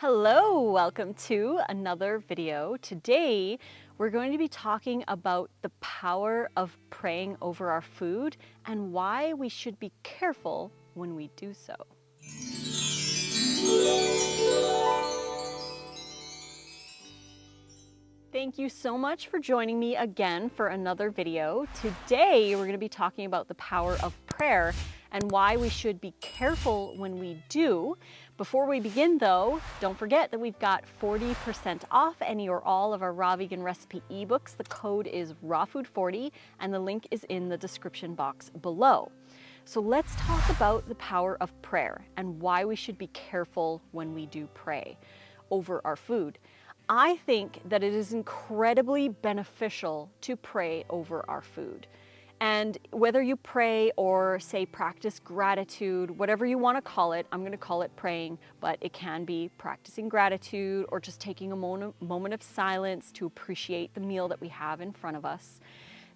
Hello, welcome to another video. Today, we're going to be talking about the power of praying over our food and why we should be careful when we do so. Thank you so much for joining me again for another video. Today, we're going to be talking about the power of prayer and why we should be careful when we do. Before we begin though, don't forget that we've got 40% off any or all of our raw vegan recipe ebooks. The code is rawfood40 and the link is in the description box below. So let's talk about the power of prayer and why we should be careful when we do pray over our food. I think that it is incredibly beneficial to pray over our food. And whether you pray or say practice gratitude, whatever you want to call it, I'm going to call it praying, but it can be practicing gratitude or just taking a moment of silence to appreciate the meal that we have in front of us.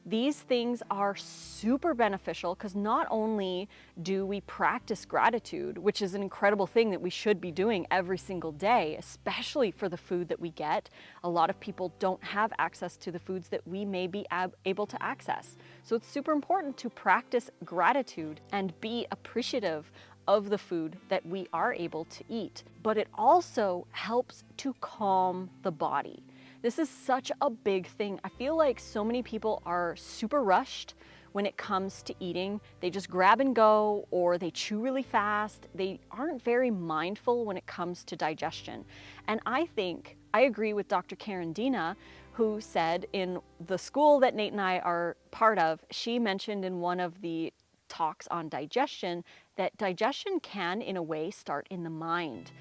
These things are super beneficial because not only do we practice gratitude, which is an incredible thing that we should be doing every single day, especially for the food that we get. A lot of people don't have access to the foods that we may be able to access. So it's super important to practice gratitude and be appreciative of the food that we are able to eat. But it also helps to calm the body. This is such a big thing. I feel like so many people are super rushed when it comes to eating. They just grab and go, or they chew really fast. They aren't very mindful when it comes to digestion. And I agree with Dr. Karen Dina, who said in the school that Nate and I are part of, she mentioned in one of the talks on digestion that digestion can, in a way, start in the mind.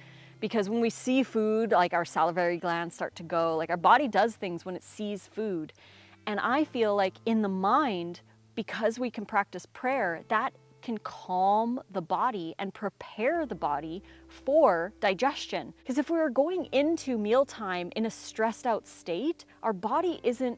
Because when we see food, like our salivary glands start to go, like our body does things when it sees food. And I feel like in the mind, because we can practice prayer, that can calm the body and prepare the body for digestion. Because if we were going into mealtime in a stressed out state, our body isn't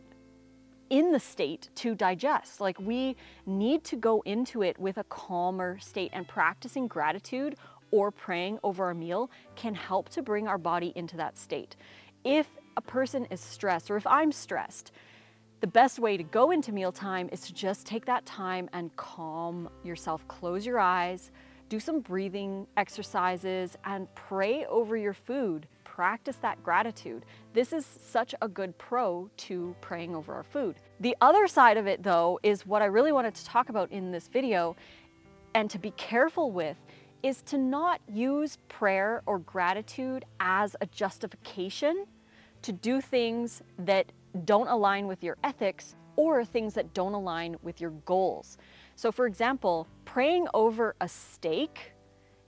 in the state to digest. Like, we need to go into it with a calmer state, and practicing gratitude or praying over our meal can help to bring our body into that state. If a person is stressed, or if I'm stressed, the best way to go into mealtime is to just take that time and calm yourself. Close your eyes, do some breathing exercises, and pray over your food. Practice that gratitude. This is such a good pro to praying over our food. The other side of it, though, is what I really wanted to talk about in this video and to be careful with, is to not use prayer or gratitude as a justification to do things that don't align with your ethics or things that don't align with your goals. So for example, praying over a steak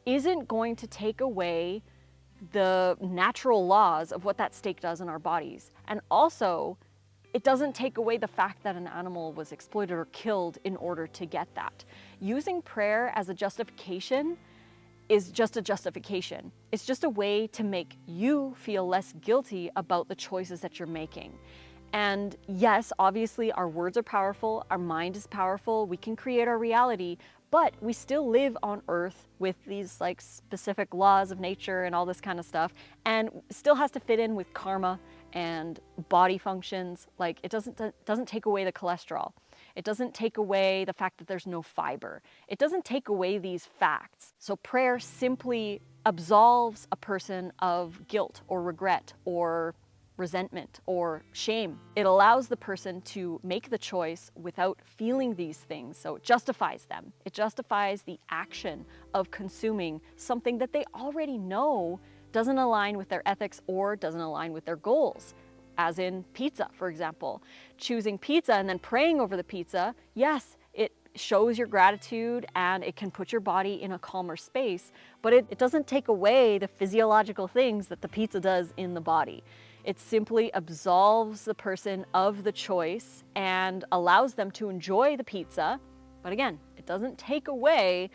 isn't going to take away the natural laws of what that steak does in our bodies. And also, it doesn't take away the fact that an animal was exploited or killed in order to get that. Using prayer as a justification is just a justification. It's just a way to make you feel less guilty about the choices that you're making. And yes, obviously our words are powerful, our mind is powerful, we can create our reality, but we still live on Earth with these like specific laws of nature and all this kind of stuff, and still has to fit in with karma and body functions. Like, it doesn't take away the cholesterol. It doesn't take away the fact that there's no fiber. It doesn't take away these facts. So prayer simply absolves a person of guilt or regret or resentment or shame. It allows the person to make the choice without feeling these things, so it justifies them. It justifies the action of consuming something that they already know doesn't align with their ethics or doesn't align with their goals. As in pizza, for example. Choosing pizza and then praying over the pizza, yes, it shows your gratitude and it can put your body in a calmer space, but it doesn't take away the physiological things that the pizza does in the body. It simply absolves the person of the choice and allows them to enjoy the pizza, but again, it doesn't take away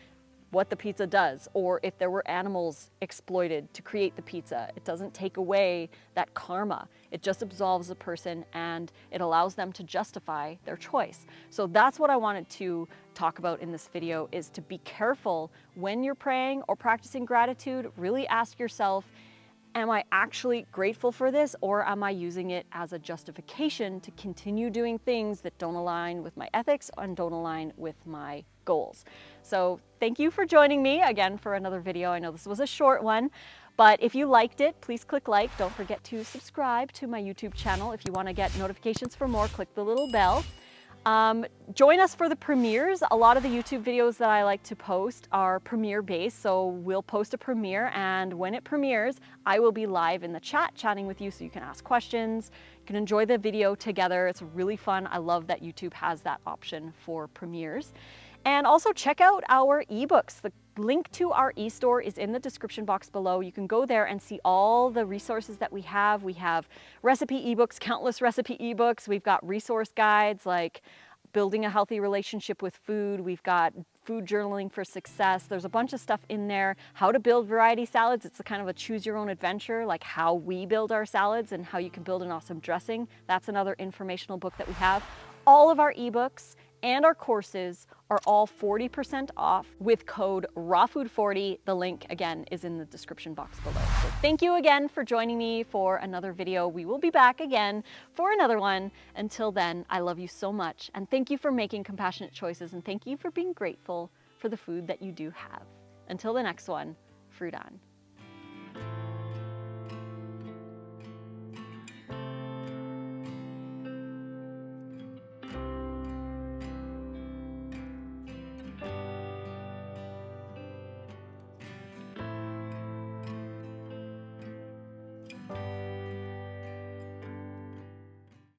what the pizza does, or if there were animals exploited to create the pizza. It doesn't take away that karma. It just absolves the person and it allows them to justify their choice. So that's what I wanted to talk about in this video, is to be careful when you're praying or practicing gratitude. Really ask yourself, Am I actually grateful for this, or am I using it as a justification to continue doing things that don't align with my ethics and don't align with my goals? So thank you for joining me again for another video. I know this was a short one, but if you liked it, please click like. Don't forget to subscribe to my YouTube channel. If you want to get notifications for more, click the little bell. Join us for the premieres. A lot of the YouTube videos that I like to post are premiere based, so we'll post a premiere, and when it premieres, I will be live in the chat chatting with you so you can ask questions, you can enjoy the video together. It's really fun. I love that YouTube has that option for premieres. And also check out our ebooks. The link to our e-store is in the description box below. You can go there and see all the resources that we have. We have recipe ebooks, countless recipe ebooks. We've got resource guides like building a healthy relationship with food. We've got food journaling for success. There's a bunch of stuff in there. How to build variety salads. It's a kind of a choose your own adventure, like how we build our salads and how you can build an awesome dressing. That's another informational book that we have. All of our ebooks and our courses are all 40% off with code RAWFOOD40. The link again is in the description box below. So thank you again for joining me for another video. We will be back again for another one. Until then, I love you so much, and thank you for making compassionate choices, and thank you for being grateful for the food that you do have. Until the next one, fruit on.